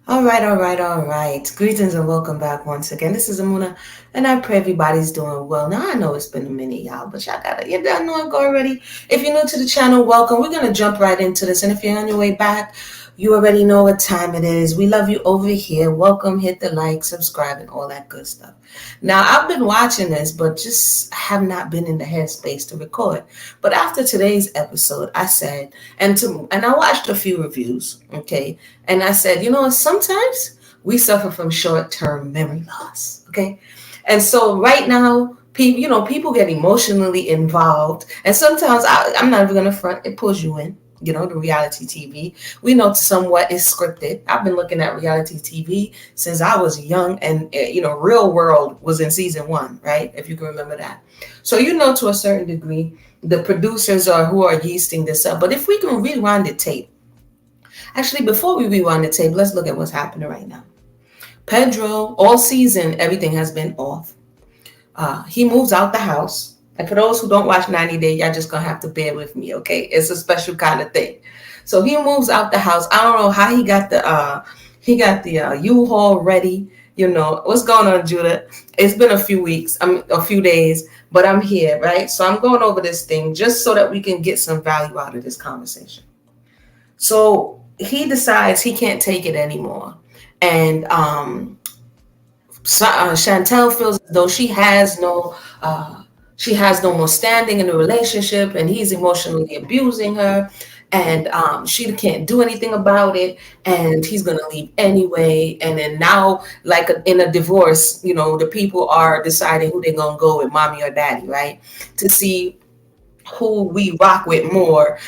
All right, all right, all right. Greetings and welcome back once again. This is Amuna, and I pray everybody's doing well. Now I know it's been a minute, y'all, but y'all gotta you done know it already. If you're new to the channel, welcome. We're gonna jump right into this, and if you're on your way back, you already know what time it is. We love you over here. Welcome, hit the like, subscribe, and all that good stuff. Now I've been watching this, but just have not been in the headspace to record. But after today's episode, I said, and I watched a few reviews, okay, and I said, sometimes we suffer from short-term memory loss, okay, and so right now. People get emotionally involved, and sometimes I'm not even gonna front. It pulls you in. The reality TV. We know somewhat is scripted. I've been looking at reality TV since I was young, and Real World was in season one, right? If you can remember that. So to a certain degree, the producers are who are yeasting this up. But if we can rewind the tape, actually, before we rewind the tape, let's look at what's happening right now. Pedro, all season, everything has been off. He moves out the house. And for those who don't watch 90 Day, y'all just gonna have to bear with me, okay? It's a special kind of thing. So he moves out the house. I don't know how he got the U-Haul ready. What's going on, Judah? It's been a few weeks, a few days, but I'm here, right? So I'm going over this thing just so that we can get some value out of this conversation. So he decides he can't take it anymore, and Chantel feels as though she has no more standing in the relationship, and he's emotionally abusing her, and she can't do anything about it, and he's gonna leave anyway. And then now, like in a divorce, the people are deciding who they're gonna go with, mommy or daddy, right? To see who we rock with more,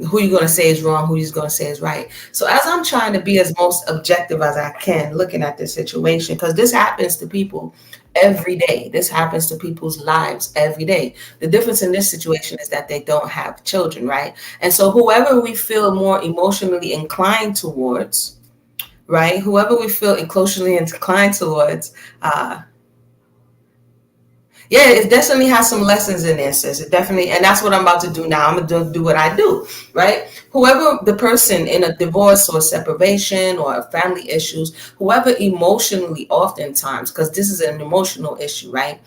who you're going to say is wrong, who you're going to say is right. So as I'm trying to be as most objective as I can looking at this situation, because this happens to people every day. This happens to people's lives every day. The difference in this situation is that they don't have children, right? And so whoever we feel more emotionally inclined towards, right? Whoever we feel emotionally inclined towards, yeah, it definitely has some lessons in there, sis. It definitely, and that's what I'm about to do now. I'm gonna do what I do, right? Whoever the person in a divorce or separation or family issues, whoever emotionally, oftentimes, because this is an emotional issue, right?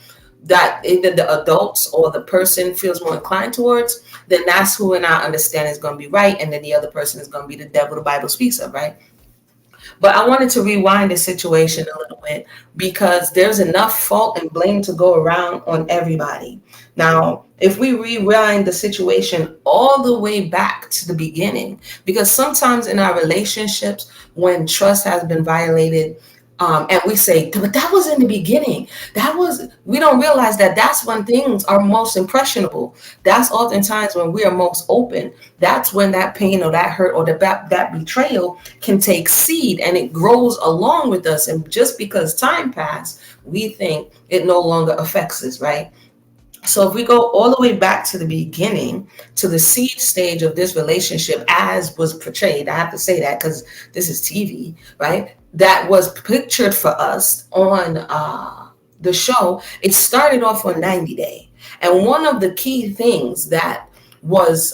That either the adults or the person feels more inclined towards, then that's who in our understanding is going to be right, and then the other person is going to be the devil the Bible speaks of, right? But I wanted to rewind the situation a little bit because there's enough fault and blame to go around on everybody. Now, if we rewind the situation all the way back to the beginning, because sometimes in our relationships, when trust has been violated, and we say, but that was in the beginning. We don't realize that that's when things are most impressionable. That's oftentimes when we are most open. That's when that pain or that hurt or that betrayal can take seed and it grows along with us. And just because time passed, we think it no longer affects us, right? So if we go all the way back to the beginning, to the seed stage of this relationship as was portrayed, I have to say that because this is TV, right? That was pictured for us on the show. It started off on 90 Day. And one of the key things that was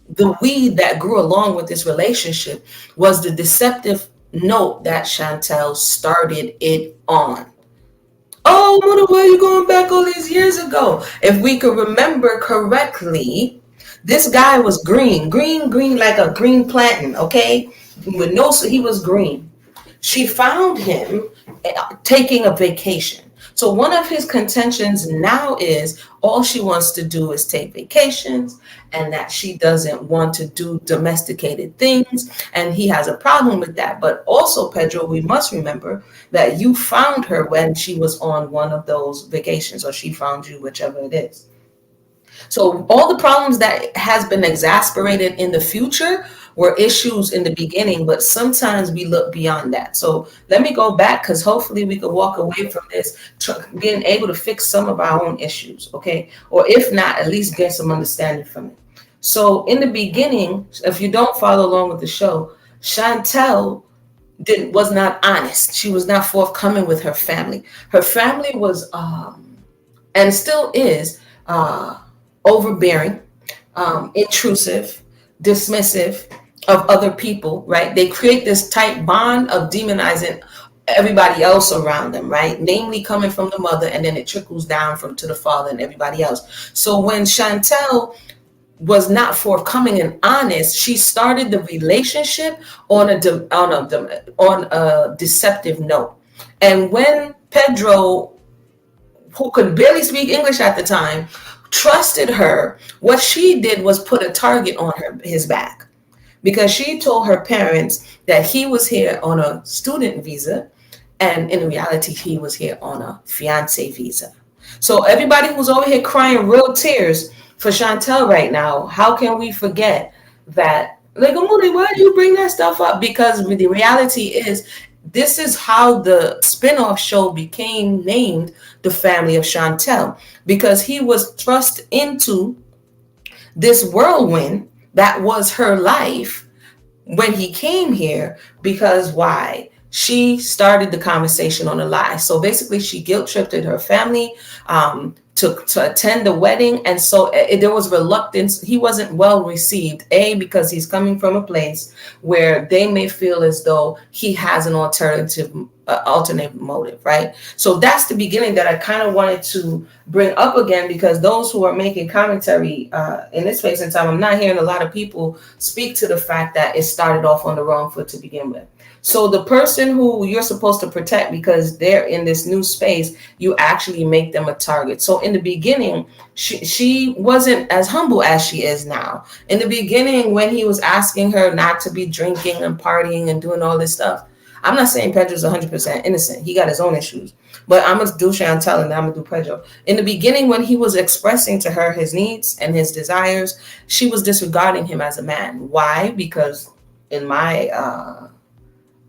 the weed that grew along with this relationship was the deceptive note that Chantel started it on. Oh, Mona, where are you going back all these years ago? If we could remember correctly, this guy was green, green, green, like a green plantain, okay? With no, he was green. She found him taking a vacation. So one of his contentions now is all she wants to do is take vacations and that she doesn't want to do domesticated things. And he has a problem with that. But also, Pedro, we must remember that you found her when she was on one of those vacations, or she found you, whichever it is. So all the problems that has been exasperated in the future were issues in the beginning, but sometimes we look beyond that. So let me go back because hopefully we can walk away from this being able to fix some of our own issues, okay? Or if not, at least get some understanding from it. So in the beginning, if you don't follow along with the show, Chantel was not honest. She was not forthcoming with her family. Her family was and still is overbearing, intrusive, dismissive, of other people, right? They create this tight bond of demonizing everybody else around them, right? Namely coming from the mother, and then it trickles down from to the father and everybody else. So when Chantel was not forthcoming and honest, she started the relationship on a deceptive note. And when Pedro, who could barely speak English at the time, trusted her, what she did was put a target on his back, because she told her parents that he was here on a student visa, and in reality he was here on a fiance visa. So everybody who's over here crying real tears for Chantel right now, how can we forget that? Like, Amuli, why do you bring that stuff up? Because the reality is, this is how the spin-off show became named The Family of Chantel, because he was thrust into this whirlwind that was her life when he came here. Because why? She started the conversation on a lie. So basically, she guilt tripped her family to attend the wedding. And so there was reluctance. He wasn't well received, because he's coming from a place where they may feel as though he has an alternate motive, right? So that's the beginning that I kind of wanted to bring up again, because those who are making commentary in this space and time, I'm not hearing a lot of people speak to the fact that it started off on the wrong foot to begin with. So the person who you're supposed to protect, because they're in this new space, you actually make them a target. So in the beginning, she wasn't as humble as she is now. In the beginning, when he was asking her not to be drinking and partying and doing all this stuff, I'm not saying Pedro's 100% innocent. He got his own issues. But I'm going to do Chantel and then I'm going to do Pedro. In the beginning, when he was expressing to her his needs and his desires, she was disregarding him as a man. Why? Because in my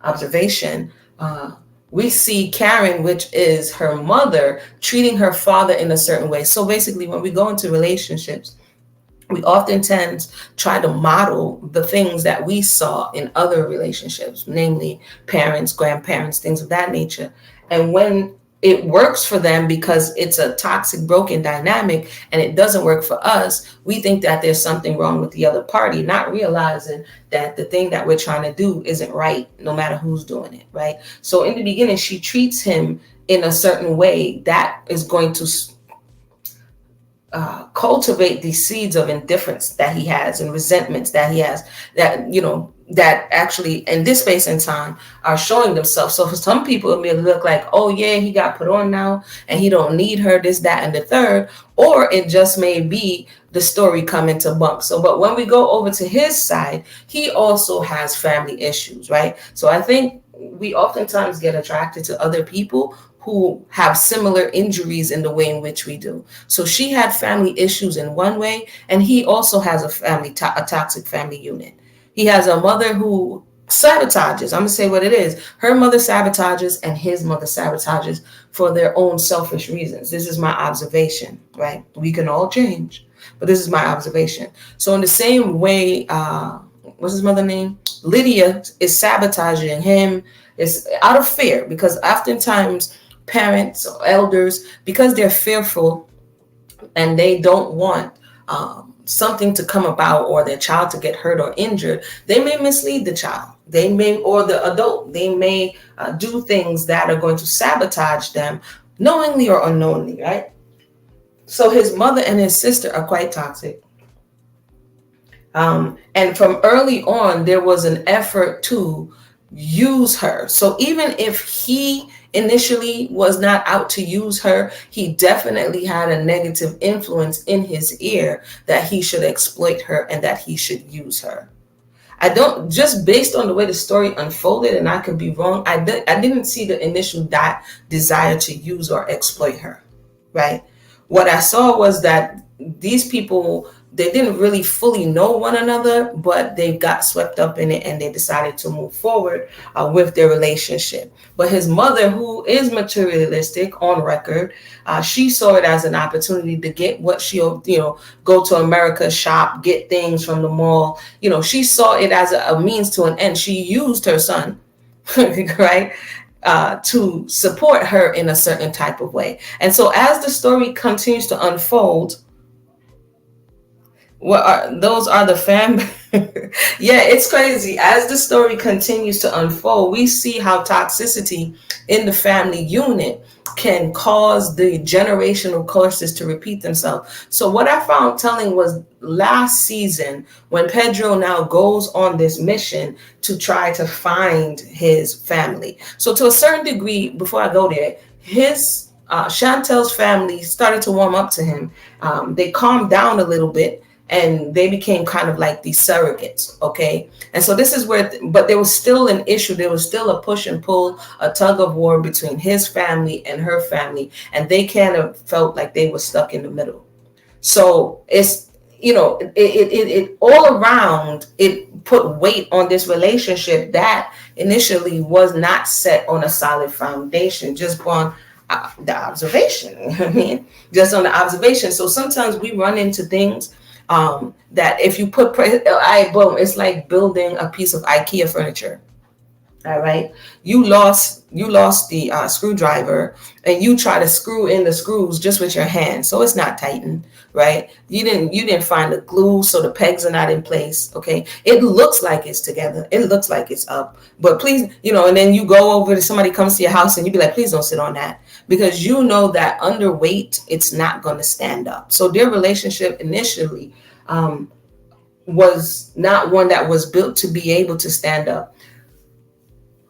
observation, we see Karen, which is her mother, treating her father in a certain way. So basically, when we go into relationships, we often tend to try to model the things that we saw in other relationships, namely parents, grandparents, things of that nature. And when it works for them because it's a toxic, broken dynamic, and it doesn't work for us, we think that there's something wrong with the other party, not realizing that the thing that we're trying to do isn't right, no matter who's doing it, right? So in the beginning, she treats him in a certain way that is going to cultivate these seeds of indifference that he has and resentments that he has, that, that actually in this space and time are showing themselves. So for some people, it may look like, oh yeah, he got put on now and he don't need her, this, that, and the third, or it just may be the story coming to bunk. So, but when we go over to his side, he also has family issues, right? So I think we oftentimes get attracted to other people who have similar injuries in the way in which we do. So she had family issues in one way, and he also has a toxic family unit. He has a mother who sabotages. I'm gonna say what it is. Her mother sabotages, and his mother sabotages for their own selfish reasons. This is my observation, right? We can all change, but this is my observation. So in the same way, what's his mother's name? Lydia is sabotaging him. Is out of fear, because oftentimes parents or elders, because they're fearful and they don't want something to come about or their child to get hurt or injured, they may mislead the child. They may, or the adult, they may do things that are going to sabotage them knowingly or unknowingly, right? So his mother and his sister are quite toxic. And from early on, there was an effort to use her. So even if he initially was not out to use her, he definitely had a negative influence in his ear that he should exploit her and that he should use her. I don't, just based on the way the story unfolded, and I could be wrong, I didn't see the initial desire to use or exploit her, right? What I saw was that these people, they didn't really fully know one another, but they got swept up in it and they decided to move forward with their relationship. But his mother, who is materialistic on record, she saw it as an opportunity to get what she'll, go to America, shop, get things from the mall. She saw it as a means to an end. She used her son, right? To support her in a certain type of way. And so as the story continues to unfold, those are the fam. Yeah, it's crazy. As the story continues to unfold, we see how toxicity in the family unit can cause the generational curses to repeat themselves. So what I found telling was last season when Pedro now goes on this mission to try to find his family. So to a certain degree, before I go there, his Chantel's family started to warm up to him. They calmed down a little bit and they became kind of like these surrogates. Okay. And so this is where, but there was still an issue. There was still a push and pull, a tug of war between his family and her family. And they kind of felt like they were stuck in the middle. So it's, it all around, it put weight on this relationship that initially was not set on a solid foundation, just on the observation. I mean, just on the observation. So sometimes we run into things that if you put, boom, it's like building a piece of IKEA furniture. All right, you lost the screwdriver, and you try to screw in the screws just with your hand, so it's not tightened, right? You didn't find the glue, so the pegs are not in place. Okay, it looks like it's together, it looks like it's up, but please, and then you go over to somebody comes to your house and you be like, please don't sit on that, because you know that under weight it's not going to stand up. So their relationship initially was not one that was built to be able to stand up.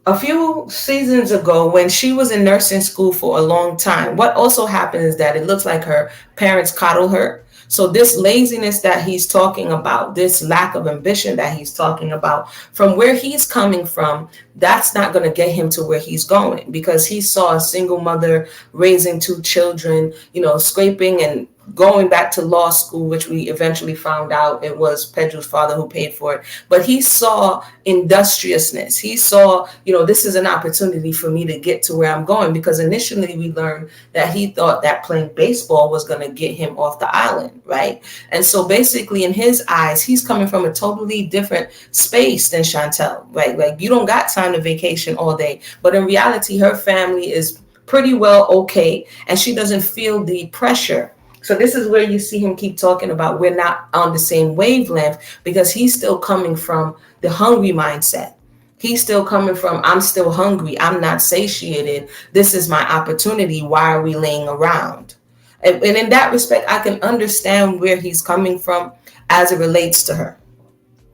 A few seasons ago, when she was in nursing school for a long time, what also happened is that it looks like her parents coddle her. So this laziness that he's talking about, this lack of ambition that he's talking about, from where he's coming from, that's not going to get him to where he's going, because he saw a single mother raising two children, scraping and going back to law school, which we eventually found out it was Pedro's father who paid for it. But he saw industriousness. He saw, this is an opportunity for me to get to where I'm going, because initially we learned that he thought that playing baseball was going to get him off the island, right? And so basically in his eyes, he's coming from a totally different space than Chantel, right? Like, you don't got time to vacation all day. But in reality, her family is pretty well okay, and she doesn't feel the pressure. So this is where you see him keep talking about we're not on the same wavelength, because he's still coming from the hungry mindset. He's still coming from, I'm still hungry, I'm not satiated, this is my opportunity, why are we laying around? And in that respect, I can understand where he's coming from as it relates to her.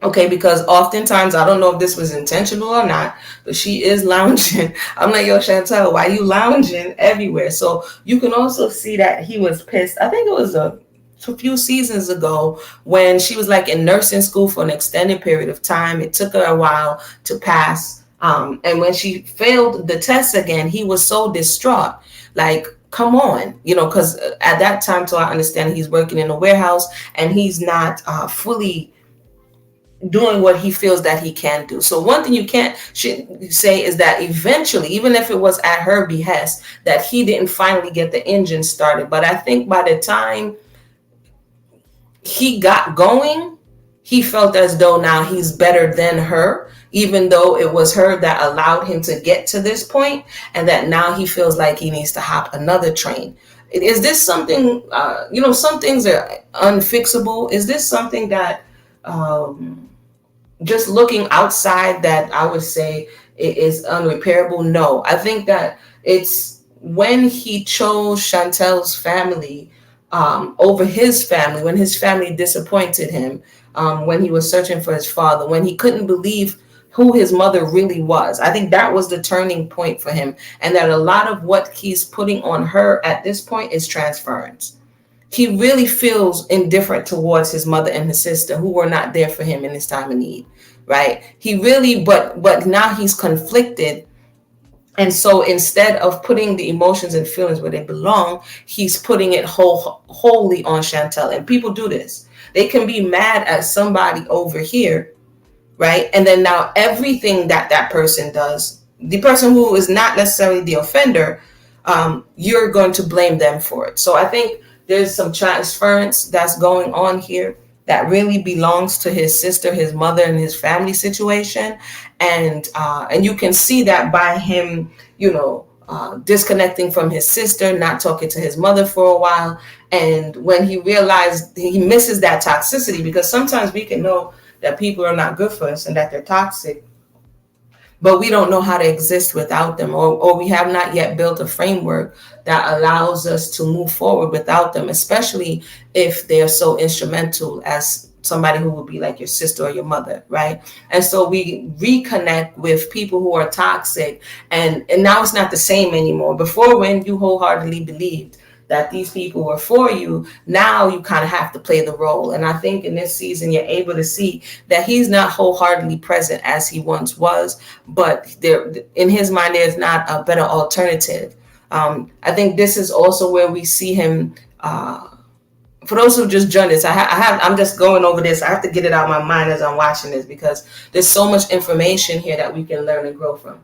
Okay, because oftentimes, I don't know if this was intentional or not, but she is lounging. I'm like, yo, Chantel, why you lounging everywhere? So you can also see that he was pissed. I think it was a few seasons ago when she was like in nursing school for an extended period of time. It took her a while to pass. And when she failed the test again, he was so distraught. Like, come on, because at that time, so I understand, he's working in a warehouse and he's not fully doing what he feels that he can do. So one thing you can't say is that eventually, even if it was at her behest, that he didn't finally get the engine started. But I think by the time he got going, he felt as though now he's better than her, even though it was her that allowed him to get to this point, and that now he feels like he needs to hop another train. Is this something, some things are unfixable? Is this something that, just looking outside, that I would say it is unrepairable? No, I think that it's when he chose Chantel's family over his family, when his family disappointed him, when he was searching for his father, when he couldn't believe who his mother really was. I think that was the turning point for him, and that a lot of what he's putting on her at this point is transference. He really feels indifferent towards his mother and his sister, who were not there for him in his time of need, right? He really, but now he's conflicted. And so instead of putting the emotions and feelings where they belong, he's putting it wholly on Chantel. And people do this. They can be mad at somebody over here, right? And then now everything that person does, the person who is not necessarily the offender, you're going to blame them for it. So I think there's some transference that's going on here that really belongs to his sister, his mother, and his family situation. And you can see that by him, disconnecting from his sister, not talking to his mother for a while. And when he realized, he misses that toxicity, because sometimes we can know that people are not good for us and that they're toxic, but we don't know how to exist without them, or we have not yet built a framework that allows us to move forward without them, especially if they're so instrumental as somebody who would be like your sister or your mother, right? And so we reconnect with people who are toxic, and now it's not the same anymore. Before, when you wholeheartedly believed that these people were for you, now you kind of have to play the role. And I think in this season, you're able to see that he's not wholeheartedly present as he once was, but there, in his mind, there's not a better alternative. I think this is also where we see him. For those who just joined us, I'm just going over this. I have to get it out of my mind as I'm watching this, because there's so much information here that we can learn and grow from.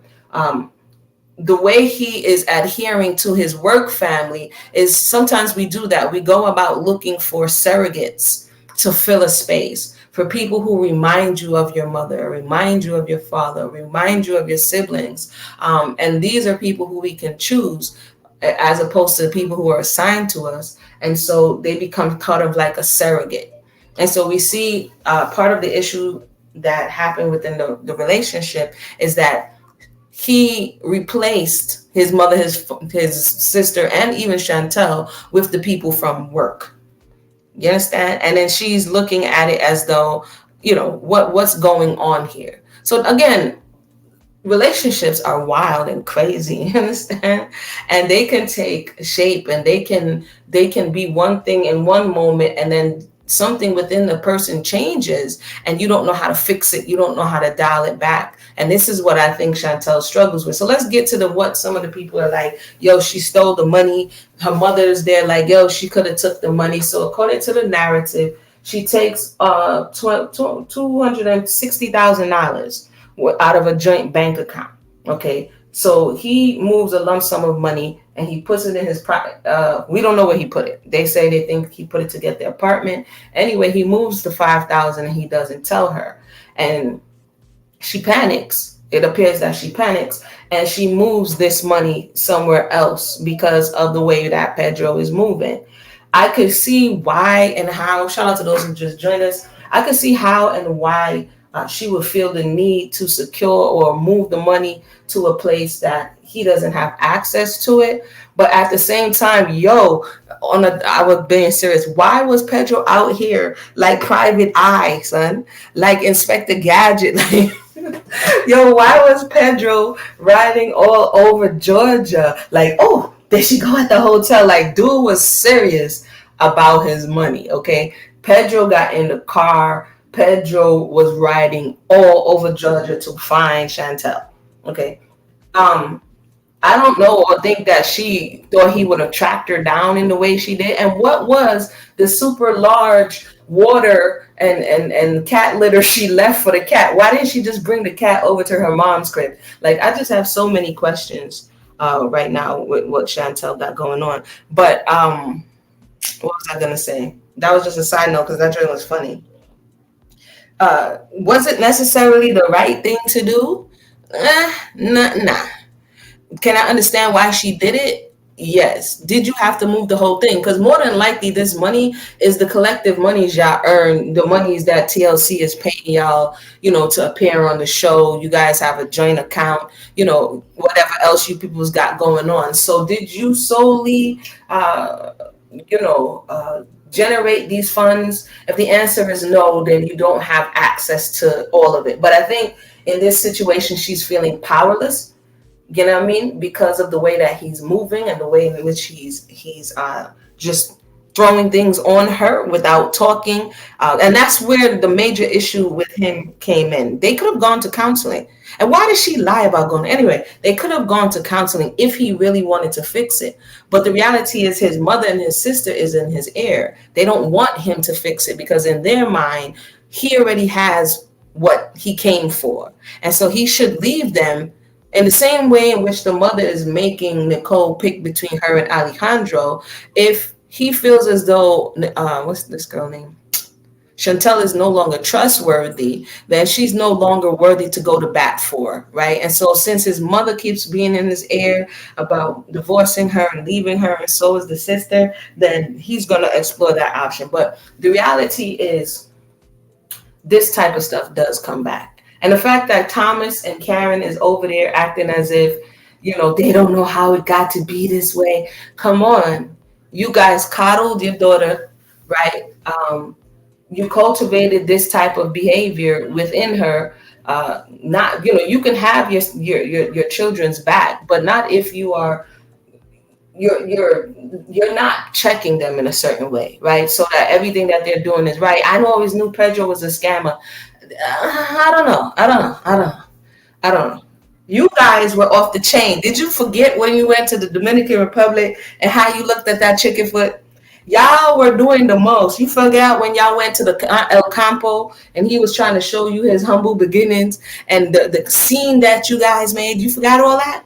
The way he is adhering to his work family is, sometimes we do that. We go about looking for surrogates to fill a space, for people who remind you of your mother, remind you of your father, remind you of your siblings. And these are people who we can choose, as opposed to the people who are assigned to us. And so they become kind of like a surrogate. And so we see part of the issue that happened within the relationship is that he replaced his mother, his sister, and even Chantel with the people from work. You understand? And then she's looking at it as though, what's going on here. So again, relationships are wild and crazy, you understand? And they can take shape, and they can be one thing in one moment, and then something within the person changes, and you don't know how to fix it, you don't know how to dial it back. And this is what I think Chantel struggles with. So let's get to what some of the people are like. Yo, she stole the money. Her mother's there like, yo, she could have took the money. So according to the narrative, she takes $260,000 out of a joint bank account. Okay, so he moves a lump sum of money, and he puts it in his private. We don't know where he put it. They say they think he put it to get the apartment. Anyway, he moves the 5,000, and he doesn't tell her, and she panics. It appears that she panics, and she moves this money somewhere else because of the way that Pedro is moving. I could see why and how. Shout out to those who just joined us. I could see how and why she would feel the need to secure or move the money to a place that he doesn't have access to it. But at the same time, I was being serious. Why was Pedro out here like Private Eye, son? Like Inspector Gadget? Like, why was Pedro riding all over Georgia? Like, oh, there she go at the hotel. Like, dude was serious about his money, okay? Pedro got in the car. Pedro was riding all over Georgia to find Chantel. Okay. I don't know or think that she thought he would have tracked her down in the way she did. And what was the super large water and cat litter she left for the cat? Why didn't she just bring the cat over to her mom's crib? Like, I just have so many questions right now with what Chantel got going on. But what was I gonna say? That was just a side note because that joint was funny. Was it necessarily the right thing to do? Nah. Can I understand why she did it? Yes. Did you have to move the whole thing? Because more than likely, this money is the collective monies y'all earn, the monies that TLC is paying y'all, to appear on the show. You guys have a joint account, whatever else you people's got going on. So did you solely, generate these funds? If the answer is no, then you don't have access to all of it. But I think in this situation, she's feeling powerless. You know what I mean? Because of the way that he's moving and the way in which he's just throwing things on her without talking. And that's where the major issue with him came in. They could have gone to counseling. And why did she lie about going? Anyway, they could have gone to counseling if he really wanted to fix it. But the reality is his mother and his sister is in his ear. They don't want him to fix it because in their mind, he already has what he came for. And so he should leave them in the same way in which the mother is making Nicole pick between her and Alejandro. If he feels as though, what's this girl name? Chantel is no longer trustworthy, then she's no longer worthy to go to bat for, right? And so, since his mother keeps being in his ear about divorcing her and leaving her, and so is the sister, then he's going to explore that option. But the reality is, this type of stuff does come back. And the fact that Thomas and Karen is over there acting as if, they don't know how it got to be this way. Come on. You guys coddled your daughter, right? You cultivated this type of behavior within her. Not, you can have your children's back, but not if you're not checking them in a certain way, right? So that everything that they're doing is right. I always knew Pedro was a scammer. I don't know. You guys were off the chain. Did you forget when you went to the Dominican Republic and how you looked at that chicken foot? Y'all were doing the most. You forgot when y'all went to the El Campo and he was trying to show you his humble beginnings and the scene that you guys made. You forgot all that?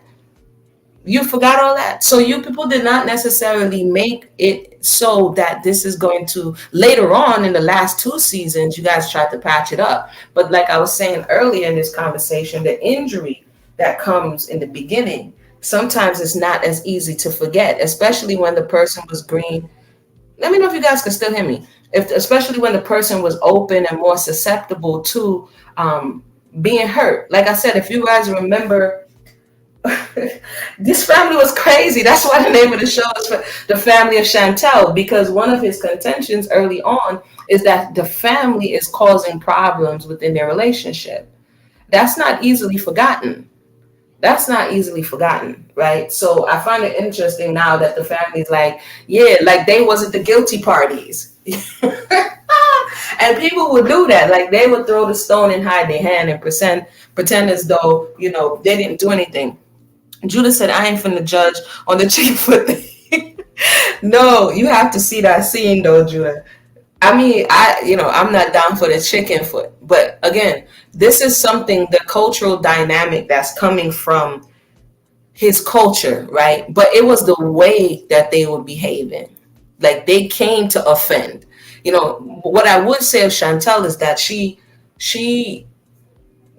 You forgot all that. So you people did not necessarily make it so that this is going to, later on in the last 2 seasons, you guys tried to patch it up. But like I was saying earlier in this conversation, the injury that comes in the beginning, sometimes it's not as easy to forget, especially when the person was green. Let me know if you guys can still hear me. Especially when the person was open and more susceptible to being hurt. Like I said, if you guys remember, this family was crazy. That's why the name of the show is The Family of Chantel, because one of his contentions early on is that the family is causing problems within their relationship. That's not easily forgotten. Right? So I find it interesting now that the family's like, yeah, like they wasn't the guilty parties. And people would do that. Like they would throw the stone and hide their hand and pretend as though, they didn't do anything. Judah said, I ain't finna judge on the chicken foot thing. No, you have to see that scene though, Judah. I mean, I'm not down for the chicken foot. But again, this is something, the cultural dynamic that's coming from his culture, right? But it was the way that they were behaving. Like they came to offend. What I would say of Chantel is that she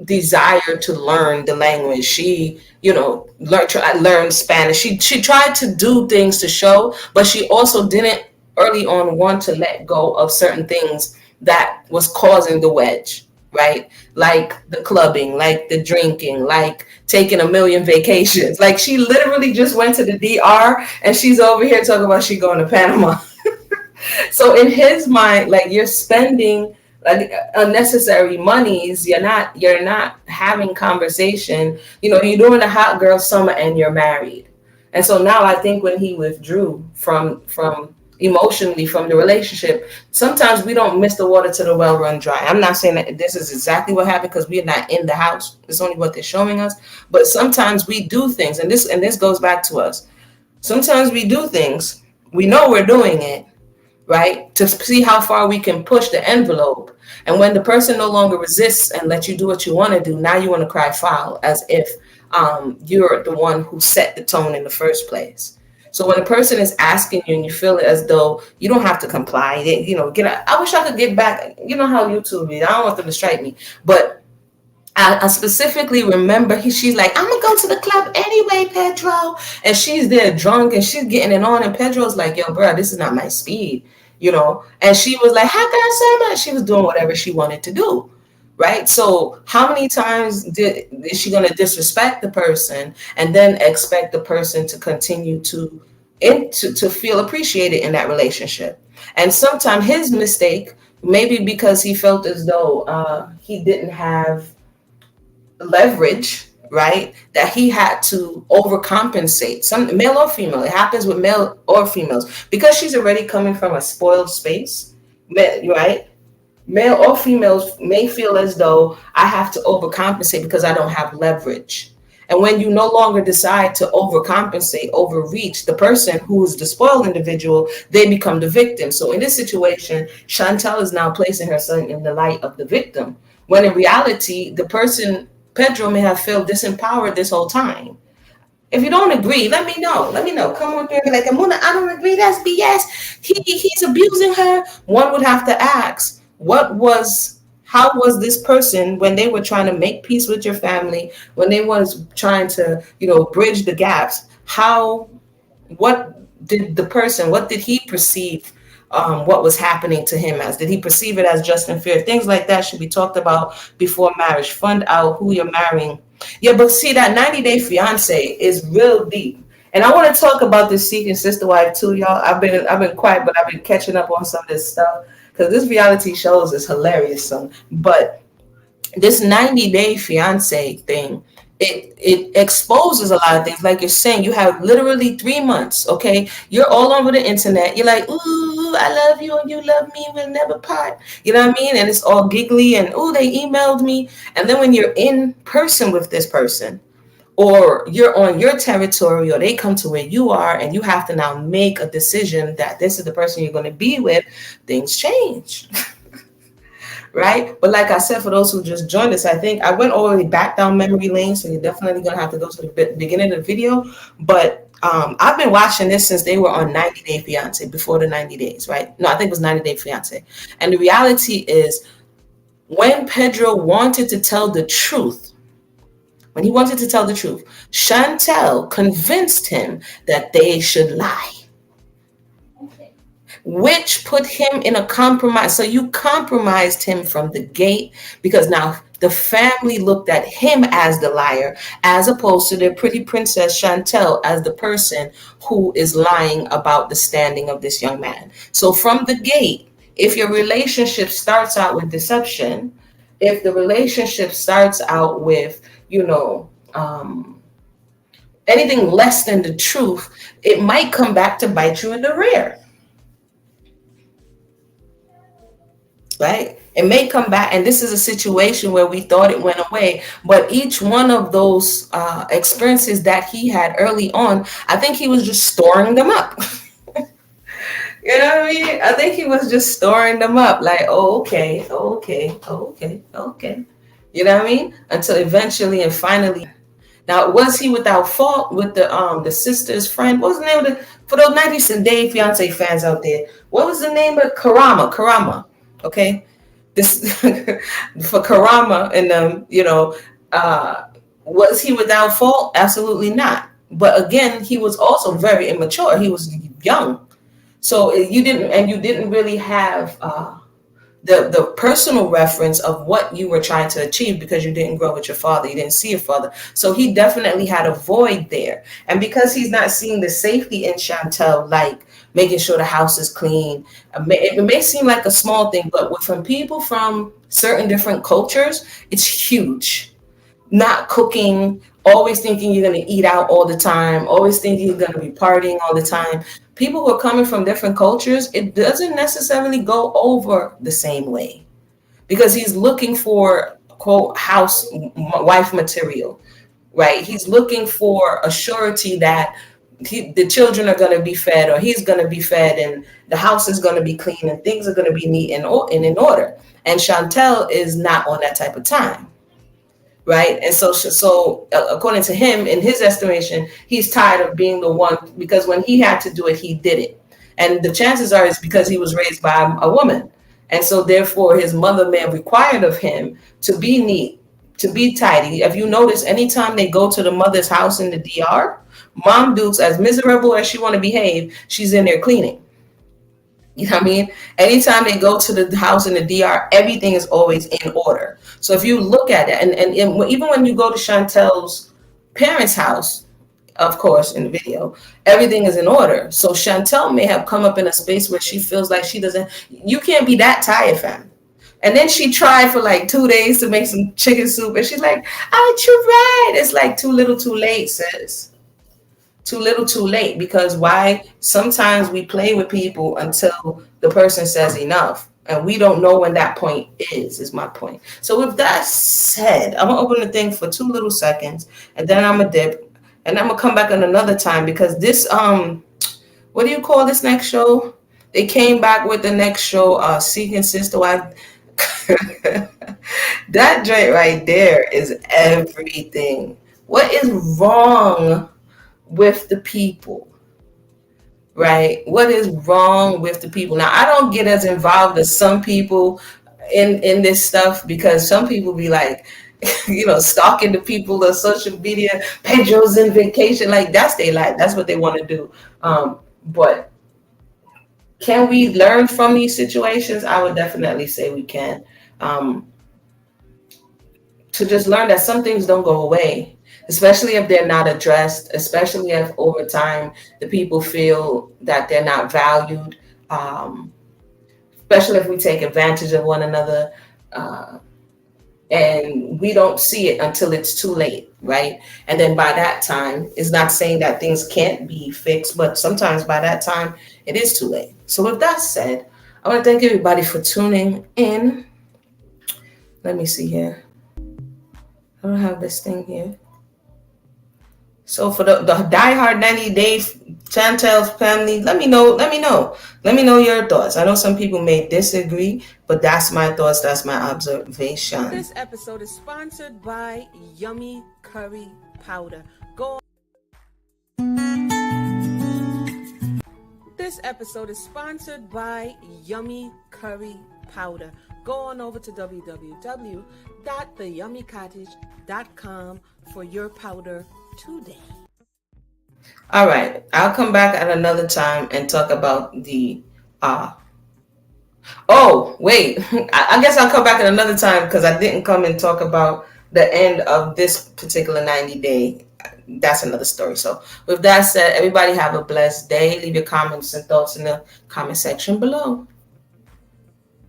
desired to learn the language. She, learn Spanish. She tried to do things to show, but she also didn't early on want to let go of certain things that was causing the wedge, right? Like the clubbing, like the drinking, like taking a million vacations. Like she literally just went to the DR and she's over here talking about she going to Panama. So in his mind, like you're spending like unnecessary monies, you're not having conversation. You're doing a hot girl summer and you're married. And so now I think when he withdrew from emotionally from the relationship, sometimes we don't miss the water till the well run dry. I'm not saying that this is exactly what happened because we're not in the house. It's only what they're showing us. But sometimes we do things, and this goes back to us. Sometimes we do things, we know we're doing it, right? To see how far we can push the envelope. And when the person no longer resists and lets you do what you want to do, now you want to cry foul as if you're the one who set the tone in the first place. So when a person is asking you and you feel it as though you don't have to comply, I wish I could get back. You know how YouTube is. I don't want them to strike me. But I specifically remember she's like, I'm going to go to the club anyway, Pedro. And she's there drunk and she's getting it on. And Pedro's like, yo, bro, this is not my speed. And she was like, how can I say that? She was doing whatever she wanted to do. Right. So how many times is she going to disrespect the person and then expect the person to continue to feel appreciated in that relationship? And sometimes his mistake, maybe because he felt as though he didn't have leverage, right, that he had to overcompensate, some male or female. It happens with male or females because she's already coming from a spoiled space, right? Male or females may feel as though I have to overcompensate because I don't have leverage. And when you no longer decide to overcompensate, overreach, the person who is the spoiled individual, they become the victim. So in this situation, Chantel is now placing herself in the light of the victim, when in reality, the person, Pedro, may have felt disempowered this whole time. If you don't agree, let me know. Come on here and be like, Amuna, I don't agree. That's BS. He's abusing her. One would have to ask, What was how was this person when they were trying to make peace with your family, when they was trying to, bridge the gaps? How what did the person, what did he perceive, what was happening to him as? Did he perceive it as just and fair? Things like that should be talked about before marriage. Find out who you're marrying. Yeah, but see, that 90-day fiance is real deep. And I want to talk about this Seeking Sister Wife too, y'all. I've been quiet, but I've been catching up on some of this stuff because this reality shows is hilarious, son. But this 90-day fiance thing, it exposes a lot of things. Like you're saying, you have literally 3 months. Okay, you're all over the internet. You're like, ooh, I love you and you love me, we'll never part. You know what I mean? And it's all giggly and, ooh, they emailed me. And then when you're in person with this person, or you're on your territory, or they come to where you are, and you have to now make a decision that this is the person you're going to be with, things change. Right? But like I said, for those who just joined us, I think I went all the way back down memory lane, so you're definitely going to have to go to the beginning of the video. But I've been watching this since they were on 90 Day Fiance, before the 90 days, right? No, I think it was 90 Day Fiance. And the reality is, when Pedro wanted to tell the truth, when he wanted to tell the truth, Chantel convinced him that they should lie, which put him in a compromise. So you compromised him from the gate, because now the family looked at him as the liar, as opposed to their pretty princess Chantel as the person who is lying about the standing of this young man. So from the gate, if your relationship starts out with deception, if the relationship starts out with, anything less than the truth, it might come back to bite you in the rear. Right? It may come back, and this is a situation where we thought it went away, but each one of those experiences that he had early on, I think he was just storing them up. You know what I mean? I think he was just storing them up, like, oh, okay, okay, okay, okay. You know what I mean? Until eventually and finally. Now, was he without fault with the sister's friend? What was the name of for those 90 Day Fiance fans out there? What was the name of Karama? Okay, this for Karama and them. Was he without fault? Absolutely not. But again, he was also very immature. He was young, so you didn't really have the personal reference of what you were trying to achieve, because you didn't grow with your father. You didn't see your father. So he definitely had a void there. And because he's not seeing the safety in Chantel, like making sure the house is clean, it may seem like a small thing, but from people from certain different cultures, it's huge. Not cooking, always thinking you're going to eat out all the time, always thinking you're going to be partying all the time. People who are coming from different cultures, it doesn't necessarily go over the same way, because he's looking for, quote, house wife material, right? He's looking for a surety that the children are going to be fed, or he's going to be fed, and the house is going to be clean, and things are going to be neat and in order. And Chantel is not on that type of time. Right. And so according to him, in his estimation, he's tired of being the one, because when he had to do it, he did it. And the chances are it's because he was raised by a woman. And so therefore, his mother may have required of him to be neat, to be tidy. If you notice, anytime they go to the mother's house in the DR, Mom Dukes, as miserable as she want to behave, she's in there cleaning. You know what I mean? Anytime they go to the house in the DR, everything is always in order. So if you look at it, and even when you go to Chantel's parents' house, of course, in the video, everything is in order. So Chantel may have come up in a space where she feels like you can't be that tired, fam. And then she tried for like 2 days to make some chicken soup, and she's like, I tried. It's like too little too late, sis. Too little too late. Because why? Sometimes we play with people until the person says enough, and we don't know when that point is my point. So with that said, I'm gonna open the thing for 2 little seconds, and then I'm gonna dip, and I'm gonna come back on another time, because this what do you call this next show? They came back with the next show, Seeking Sister Wife. That joint right there is everything. What is wrong with the people? Right? What is wrong with the people? Now, I don't get as involved as some people. in this stuff, because some people be like, stalking the people on social media. Pedro's in vacation, like that's their life. That's what they want to do. But can we learn from these situations? I would definitely say we can. Um, to just learn that some things don't go away, especially if they're not addressed, especially if over time the people feel that they're not valued, um, especially if we take advantage of one another. Uh, and we don't see it until it's too late, right? And then by that time, it's not saying that things can't be fixed, but sometimes by that time, it is too late. So, with that said, I want to thank everybody for tuning in. Let me see here. I don't have this thing here. So for the diehard 90 days, Chantel's family, let me know. Let me know your thoughts. I know some people may disagree, but that's my thoughts. That's my observation. This episode is sponsored by Yummy Curry Powder. This episode is sponsored by Yummy Curry Powder. Go on over to www.theyummycottage.com for your powder today. All right, I'll come back at another time and talk about the. Oh wait, I guess I'll come back at another time because I didn't come and talk about the end of this particular 90-day. That's another story. So with that said, everybody have a blessed day. Leave your comments and thoughts in the comment section below.